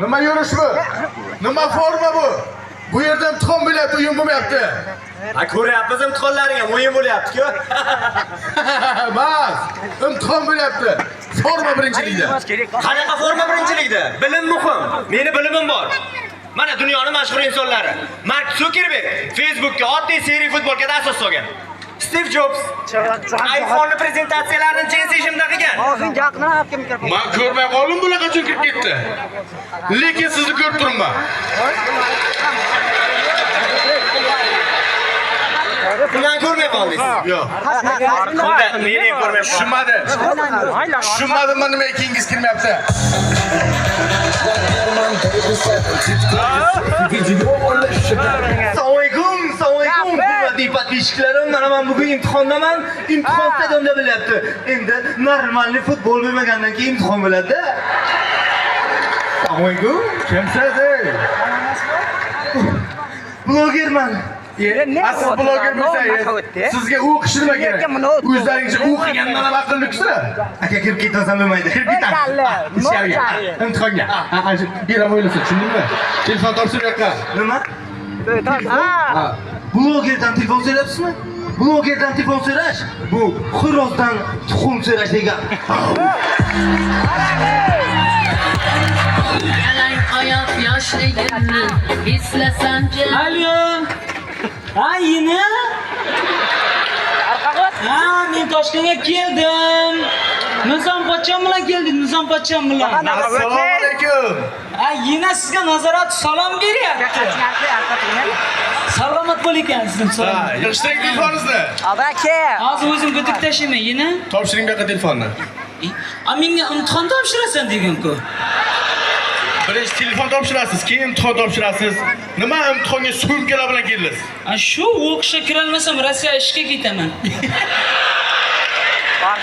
Nima yurish bu? Nima forma bu? Bu yerda imtihon bo'lyapti, o'yin bo'lmayapti. Ha, ko'ryapmiz imtihonlaring ham o'yin bo'lyapti-ku. Bas, imtihon bo'lyapti. Forma birinchilikda. Qanaqa forma birinchilikda? Bilim muhim. Meni bilimim bor. Mana dunyoning mashhur insonlari. Mark Zuckerberg Facebookga oddiy seriya futbolkada asos solgan. Steve Jobs iPhone prezentatsiyalarini jinsi shimda qilgan. Og'zing jaqni olib mikrofon. Men ko'rmay qoldim bunaqa qachon kirib ketdi. Lekin sizni ko'rib turibman. Bundan ko'rmay qoldingiz. Yo'q. Unda meni ko'rmay Tushunmadi. Tushunmadim, men nima ekingiz kirmayapti. Assalomu alaykum, hurmatli podpishchiklarim. Mana men bugun imtihondaman. Imtihon stadionda bo'lyapti. Endi normalniy futbol bo'lmagandan keyin imtihon bo'ladi-da. Assalomu alaykum. Kimsiz ey? Blogerman. Siz bloger bo'lsangiz, sizga o'qish nima kerak? O'zlaringizcha o'qigandan ham aqlliksizlar. Aka kirib ketasan bo'lmaydi. Kirib ketasan. Ichkariga, imtihonga. Beram o'ylasin, tushundingmi? Telefon topshir yoqqa. Nima? Ha. Blogerdan telefon so'rayapsizmi? Blogerdan telefon so'rash bu xo'rozdan tuxum so'rash degan. Yalang oyoq yoshligimni eslasam-chi. Alo. Ha, yine? Ha, men Toshkentga keldim. Nizom pochcham bilan keldim, Nizom pochcham bilan. Assalomu alaykum. Ha, yine sizga nazorat salom beryapti. Salomat bo'ling ekansiz, salom. Ha, yig'ishtiring telefoningizni. Aka. Hozir o'zim bitik tashlayman, yine? Topshiring bu yoqqa telefonni. A, menga imtihon topshirasan degan-ku. Birinchi telefon topshirasiz, keyin imtihon topshirasiz. Nima imtihonga sumkalar bilan keldingiz? A, shu o'qishga kirolmasam Rossiya ishga ketaman.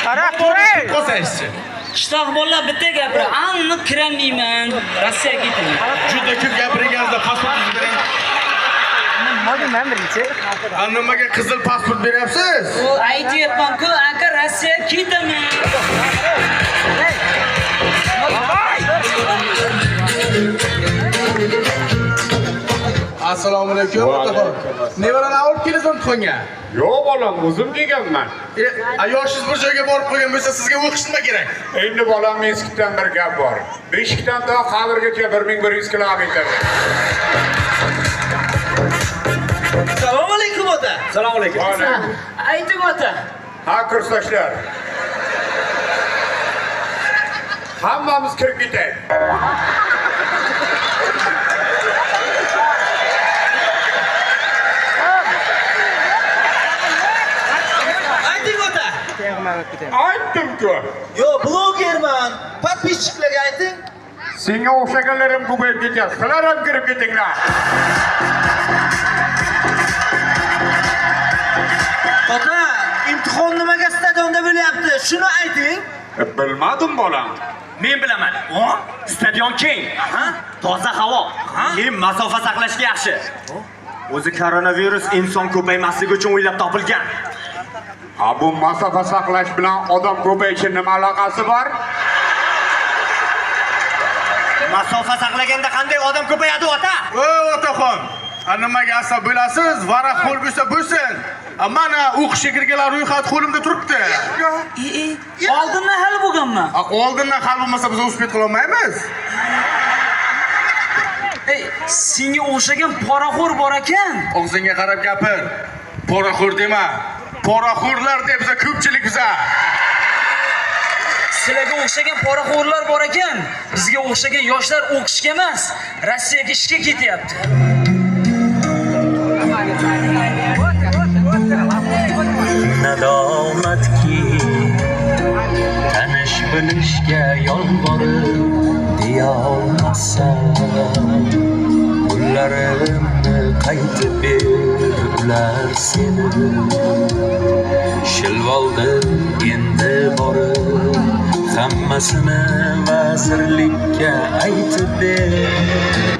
Qarab turay. Qolsangizchi. Qishloq bolalar bitta gapira, aniq kirolmayman, Rossiyaga ketaman. Juda ko'p gapiringizda pasportingizni bering. Men birinchi. Nimaga qizil pasport beryapsiz? O aytyapman-ku, aka Rossiyaga ketaman. Assalomu alaykum. Nevarani olib kelasizmi imtihonga? Yo'q bolam, o'zim kelganman. Yoshingiz bir joyga borib qolgan bo'lsa, sizga o'qish nima kerak? Endi bolam, Minskdan bir gap bor. Beshikdan to Qabrgacha 1100 kilometr. Assalomu alaykum ota. Assalomu alaykum. Ayting ota. Ha, kursdoshlar. Hammamiz kirib ketaylik. Ayting ota. Aytdim-ku. Yo, blogerman. Podpishchilarga ayting. Senga o'xshaganlarim ko'payib ketyapti. Sizlar ham kirib ketinglar. Ota, imtihon nimaga stadionda bo'lyapti? Shuni ayting. Bilmadim bolam. Men bilaman. Stadion keng, toza havo, keyin masofa saqlashga yaxshi. O'zi koronavirus inson ko'paymasligi uchun o'ylab topilgan. Ha, bu masofa saqlash bilan odam ko'payishi nima aloqasi bor? Masofa saqlaganda qanday odam ko'payadi ota? Otaxon, nimaga asab bo'lasiz? Varaqxo'r bo'lsa bo'lsin. Mana o'qishga kirganlar ro'yxat qo'limda turibdi. Oldindan hal bo'lganman. Oldindan hal bo'lmasa biz o'sib qila olmaymiz. Ey, senga o'xshagan poraxo'r bor ekan. Og'zingga qarab gapir. Poraxo'r dema. Poraxo'rlar deb biza ko'pchilik biza. Sizlarga o'xshagan poraxo'rlar bor ekan. Bizga o'xshagan yoshlar o'qishga emas, Rossiyaga ishga ketyapti. Nadomatki tanish bilishga yolborib deya olmasam, pullarimni qaytib beriblar seni. Shilvoldim endi borib, hammasini vazirlikka aytib ber.